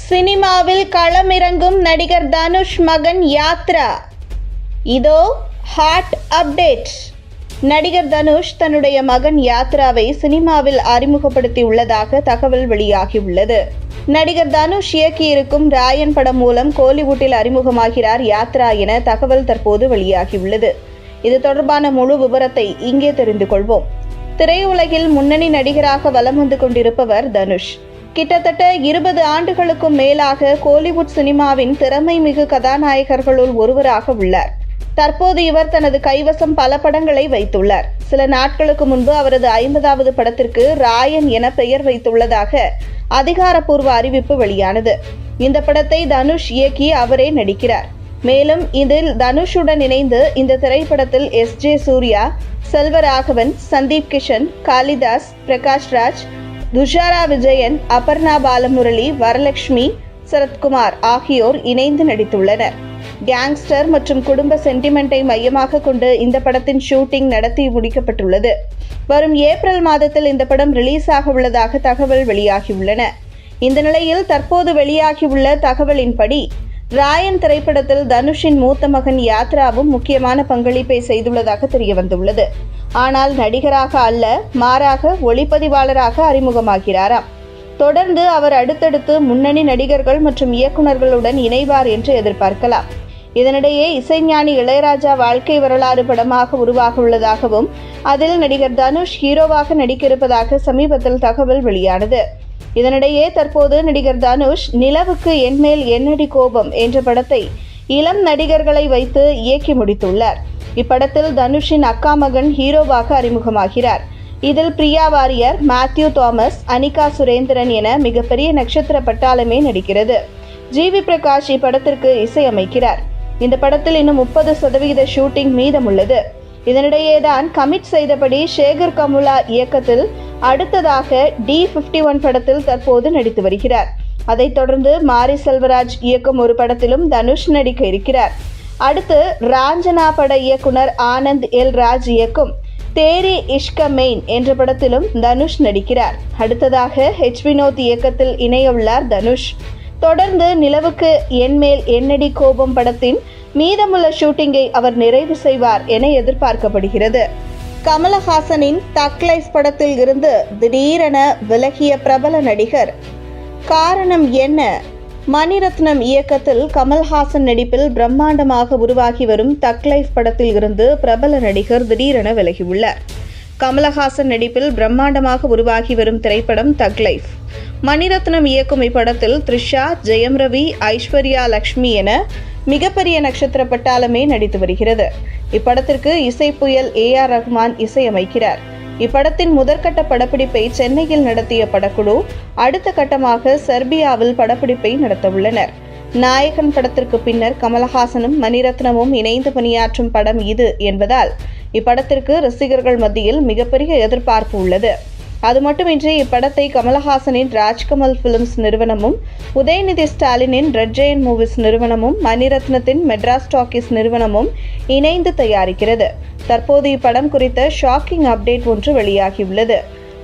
சினிமாவில் களமிறங்கும் நடிகர் தனுஷ் மகன் யாத்ரா. இதோ ஹாட் அப்டேட். நடிகர் தனுஷ் தன்னுடைய மகன் யாத்ராவை சினிமாவில் அறிமுகப்படுத்தி உள்ளதாக தகவல் வெளியாகியுள்ளது. நடிகர் தனுஷ் இயக்கியிருக்கும் ராயன் படம் மூலம் கோலிவுட்டில் அறிமுகமாகிறார் யாத்ரா என தகவல் தற்போது வெளியாகியுள்ளது. இது தொடர்பான முழு விவரத்தை இங்கே தெரிந்து கொள்வோம். திரையுலகில் முன்னணி நடிகராக வலம் வந்து கொண்டிருப்பவர் தனுஷ். கிட்டத்தட்ட 20 ஆண்டுகளுக்கும் மேலாக கோலிவுட் சினிமாவின் திறமை மிகு கதாநாயகர்களுள் ஒருவராக உள்ளார். தற்போது இவர் தனது கைவசம் பல படங்களை வைத்துள்ளார். சில நாட்களுக்கு முன்பு அவரது 50வது படத்திற்கு ராயன் என பெயர் வைத்துள்ளதாக அதிகாரப்பூர்வ அறிவிப்பு வெளியானது. இந்த படத்தை தனுஷ் இயக்கி அவரே நடிக்கிறார். மேலும் இதில் தனுஷுடன் இணைந்து இந்த திரைப்படத்தில் எஸ்.ஜே. சூர்யா, செல்வராகவன், சந்தீப் கிஷன், காளிதாஸ், பிரகாஷ் ராஜ், துஷாரா விஜயன், அபர்ணா பாலமுரளி, வரலட்சுமி, சரத்குமார் ஆகியோர் இணைந்து நடித்துள்ளனர். கேங்ஸ்டர் மற்றும் குடும்ப சென்டிமெண்டை மையமாக கொண்டு இந்த படத்தின் ஷூட்டிங் நடத்தி முடிக்கப்பட்டுள்ளது. வரும் ஏப்ரல் மாதத்தில் இந்த படம் ரிலீஸ் ஆக உள்ளதாக தகவல் வெளியாகியுள்ளன. இந்த நிலையில் தற்போது வெளியாகியுள்ள தகவலின்படி ராயன் திரைப்படத்தில் தனுஷின் மூத்த மகன் யாத்ராவும் முக்கியமான பங்களிப்பை செய்துள்ளதாக தெரியவந்துள்ளது. ஆனால் நடிகராக அல்ல, மாறாக ஒளிப்பதிவாளராக அறிமுகமாகிறாராம். தொடர்ந்து அவர் அடுத்தடுத்து முன்னணி நடிகர்கள் மற்றும் இயக்குநர்களுடன் இணைவார் என்று எதிர்பார்க்கலாம். இதனிடையே இசைஞானி இளையராஜா வாழ்க்கை வரலாறு படமாக உருவாக உள்ளதாகவும் அதில் நடிகர் தனுஷ் ஹீரோவாக நடிக்க இருப்பதாக சமீபத்தில் தகவல் வெளியானது. இதனிடையே தற்போது நடிகர் தனுஷ் நிலவுக்கு என்மேல் என்னடி கோபம் என்ற படத்தை இளம் நடிகர்களை வைத்து இயக்கி முடித்துள்ளார். இப்படத்தில் தனுஷின் அக்கா மகன் ஹீரோவாக அறிமுகமாகிறார். இதில் பிரியா வாரியர், மேத்யூ தாமஸ், அனிகா சுரேந்திரன் என மிகப்பெரிய நட்சத்திர பட்டாளமே நடிக்கிறது. ஜி.வி. பிரகாஷ் இப்படத்திற்கு இசையமைக்கிறார். இந்த படத்தில் இன்னும் 30% ஷூட்டிங் மீதமுள்ளது. இதனிடையேதான் கமிட் செய்தபடி சேகர் கமுலா இயக்கத்தில் அடுத்ததாக D51 படத்தில் தற்போது நடித்து வருகிறார். அதைத் தொடர்ந்து மாரி செல்வராஜ் இயக்கும் ஒரு படத்திலும் தனுஷ் நடிக்க இருக்கிறார். அடுத்து ராஞ்சனா பட இயக்குனர் ஆனந்த் எல் ராஜ் இயக்கும் தேரி இஷ்க மெயின் என்ற படத்திலும் தனுஷ் நடிக்கிறார். அடுத்ததாக H. வினோத் இயக்கத்தில் இணையுள்ளார் தனுஷ். தொடர்ந்து நிலவுக்கு என்மேல் என்னடி கோபம் படத்தின் மீதமுள்ள ஷூட்டிங்கை அவர் நிறைவு செய்வார் என எதிர்பார்க்கப்படுகிறது. கமலஹாசனின் தக் லைஃப் படத்தில் இருந்து திடீரென விலகிய பிரபல நடிகர். காரணம் என்ன? மணிரத்னம் இயக்கத்தில் கமல்ஹாசன் நடிப்பில் பிரம்மாண்டமாக உருவாகி வரும் தக் லைஃப் படத்தில் இருந்து பிரபல நடிகர் திடீரென விலகியுள்ளார். கமலஹாசன் நடிப்பில் பிரம்மாண்டமாக உருவாகி வரும் திரைப்படம் தக் லைஃப். மணிரத்னம் இயக்கும் இப்படத்தில் த்ரிஷா, ஜெயம் ரவி, ஐஸ்வர்யா லட்சுமி என மிகப்பெரிய நட்சத்திர பட்டாளமே நடித்து வருகிறது. இப்படத்திற்கு இசைப்புயல் A.R. ரஹ்மான் இசையமைக்கிறார். இப்படத்தின் முதற்கட்ட படப்பிடிப்பை சென்னையில் நடத்திய படக்குழு அடுத்த கட்டமாக செர்பியாவில் படப்பிடிப்பை நடத்தவுள்ளனர். நாயகன் படத்திற்கு பின்னர் கமலஹாசனும் மணிரத்னமும் இணைந்து பணியாற்றும் படம் இது என்பதால் இப்படத்திற்கு ரசிகர்கள் மத்தியில் மிகப்பெரிய எதிர்பார்ப்பு உள்ளது. அது மட்டுமின்றி இப்படத்தை கமலஹாசனின் ராஜ்கமல் பிலிம்ஸ் நிறுவனமும், உதயநிதி ஸ்டாலினின் ரெட் ஜெயண்ட் மூவிஸ் நிறுவனமும், மணிரத்னத்தின் மெட்ராஸ் டாக்கீஸ் நிறுவனமும் இணைந்து தயாரிக்கிறது. தற்போது இப்படம் குறித்த ஷாக்கிங் அப்டேட் ஒன்று வெளியாகியுள்ளது.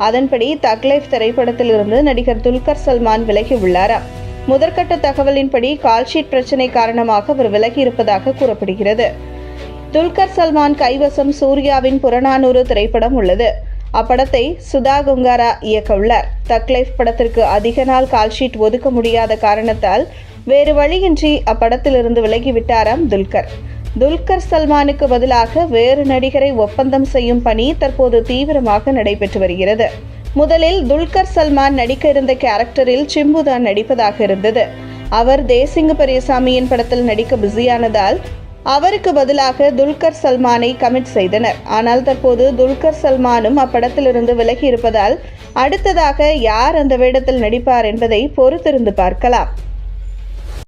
அதன்படி தக் லைஃப் திரைப்படத்தில் இருந்து நடிகர் துல்கர் சல்மான் விலகி உள்ளாராம். முதற்கட்ட தகவலின்படி கால்ஷீட் பிரச்சினை காரணமாக அவர் விலகி இருப்பதாக கூறப்படுகிறது. துல்கர் சல்மான் கைவசம் சூர்யாவின் புறநானூறு திரைப்படம் உள்ளது. அப்படத்தை சுதா குங்காரா இயக்க உள்ளார். தக் லைஃப் படத்திற்கு அதிக நாள் கால்ஷீட் ஒதுக்க முடியாத காரணத்தால் வேறு வழியின்றி அப்படத்திலிருந்து விலகிவிட்டாராம் துல்கர். துல்கர் சல்மானுக்கு பதிலாக வேறு நடிகரை ஒப்பந்தம் செய்யும் பணி தற்போது தீவிரமாக நடைபெற்று வருகிறது. முதலில் துல்கர் சல்மான் நடிக்க இருந்த கேரக்டரில் சிம்புதான் நடிப்பதாக இருந்தது. அவர் தேசிங்கு பெரியசாமியின் படத்தில் நடிக்க பிஸியானதால் அவருக்கு பதிலாக துல்கர் சல்மானை கமிட் செய்தனர். ஆனால் தற்போது துல்கர் சல்மானும் அப்படத்திலிருந்து விலகி இருப்பதால் அடுத்ததாக யார் அந்த வேடத்தில் நடிப்பார் என்பதை பொறுத்திருந்து பார்க்கலாம்.